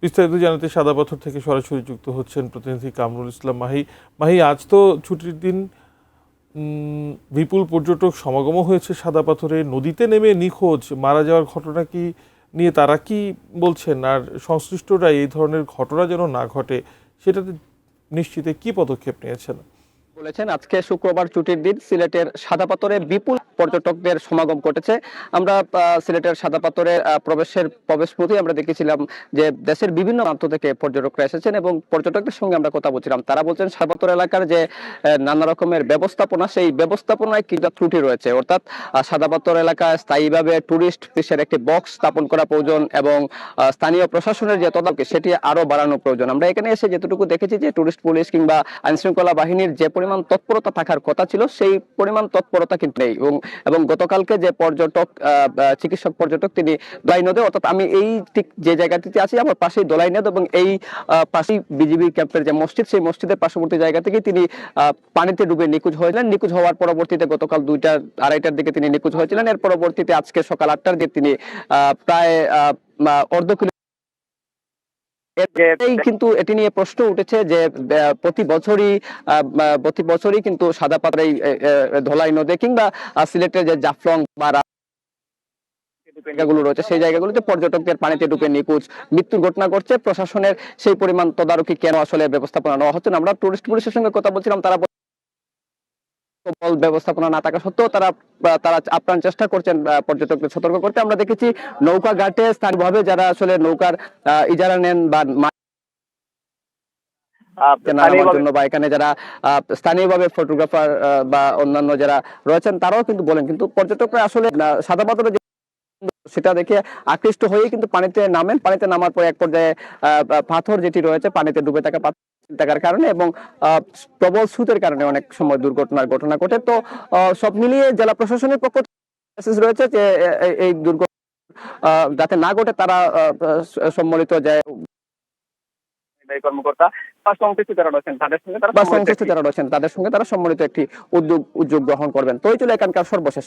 বিস্তারিত জানাতে সাদা পাথর থেকে সরাসরি যুক্ত হচ্ছেন প্রতিনিধি কামরুল ইসলাম মাহি। মাহি, আজ তো ছুটির দিন, বিপুল পর্যটক সমাগমও হয়েছে সাদা পাথরে। নদীতে নেমে নিখোঁজ মারা যাওয়ার ঘটনা কি নিয়ে তারা কি বলছেন, আর সংশ্লিষ্টরা এই ধরনের ঘটনা যেন না ঘটে সেটাতে নিশ্চিতে কি পদক্ষেপ নিয়েছেন? বলেছেন আজকে শুক্রবার ছুটির দিন সিলেটের সাদা পাথরে বিপুল পর্যটকদের সমাগম ঘটেছে। আমরা সিলেটের সাদা পাথরে প্রবেশ পথে আমরা দেখেছিলাম যে দেশের বিভিন্ন প্রান্ত থেকে পর্যটকরা এসেছেন এবং পর্যটকদের সঙ্গে আমরা কথা বলছিলাম। তারা বলছেন সাদা পাথর এলাকার যে নানা রকমের ব্যবস্থাপনা, সেই ব্যবস্থাপনায় কিছুটা ত্রুটি রয়েছে। অর্থাৎ সাদা পাথর এলাকায় স্থায়ীভাবে টুরিস্ট পুলিশের একটি বক্স স্থাপন করা প্রয়োজন এবং স্থানীয় প্রশাসনের যে তদারকি সেটি আরো বাড়ানো প্রয়োজন। আমরা এখানে এসে যেটুকু দেখেছি যে টুরিস্ট পুলিশ কিংবা আইন শৃঙ্খলা বাহিনীর যে পরিমাণ তৎপরতা থাকার কথা ছিল সেই পরিমাণ তৎপরতা কিন্তু নেই। এবং গতকালকে যে চিকিৎসক পর্যটক তিনি দোলাই নদে, অর্থাৎ আমি এই ঠিক যে জায়গাটিতে আছি আমার পাশেই দোলাই নদ এবং এই পাশেই বিজিবি ক্যাম্পের যে মসজিদ, সেই মসজিদের পার্শ্ববর্তী জায়গা থেকে তিনি পানিতে ডুবে নিখোঁজ হয়েছিলেন। নিখোঁজ হওয়ার পরবর্তীতে গতকাল 2টা-2:30টার দিকে তিনি নিখোঁজ হয়েছিলেন। এর পরবর্তীতে আজকে সকাল 8টার দিকে তিনি প্রায় অর্ধ কিলো কিন্তু এটি নিয়ে প্রশ্ন উঠেছে যে প্রতি বছরই কিন্তু সাদা পাথর এই ধলাই নদে কিংবা সিলেটের যে জাফলং বা জায়গাগুলো রয়েছে সেই জায়গাগুলোতে পর্যটকদের পানিতে ডুবে নিখোঁজ মৃত্যুর ঘটনা ঘটছে। প্রশাসনের সেই পরিমাণ তদারকি কেন আসলে ব্যবস্থাপনা নেওয়া হচ্ছে না? আমরা টুরিস্ট পুলিশের সঙ্গে কথা বলছিলাম, তারা ব্যবস্থাপনা না থাকা সত্ত্বেও তারা আপ্রাণ চেষ্টা করছেন পর্যটকদের সতর্ক করতে। আমরা দেখেছি নৌকা ঘাটে স্থানীয়ভাবে যারা আসলে নৌকার ইজারা নেন বা জন্য বা এখানে যারা স্থানীয়ভাবে ফটোগ্রাফার বা অন্যান্য যারা রয়েছেন তারাও কিন্তু বলেন, কিন্তু পর্যটকরা আসলে সাদা পাথরে সেটা দেখে আকৃষ্ট হয়ে কিন্তু পানিতে নামেন। পানিতে নামার পর এক পর্যায়ে পাথর যেটি রয়েছে পানিতে ডুবে থাকার কারণে এবং প্রবল স্রোতের কারণে অনেক সময় দুর্ঘটনার ঘটনা ঘটে। তো সব মিলিয়ে জেলা প্রশাসনের পক্ষ থেকে রয়েছে যে এই দুর্ঘটনা যাতে না ঘটে তারা সম্মিলিত যায় কর্মকর্তা বা সংশ্লিষ্ট যারা রয়েছেন তাদের সঙ্গে তারা সম্মিলিত একটি উদ্যোগ গ্রহণ করবেন। তো এই ছিল এখানকার সর্বশেষ।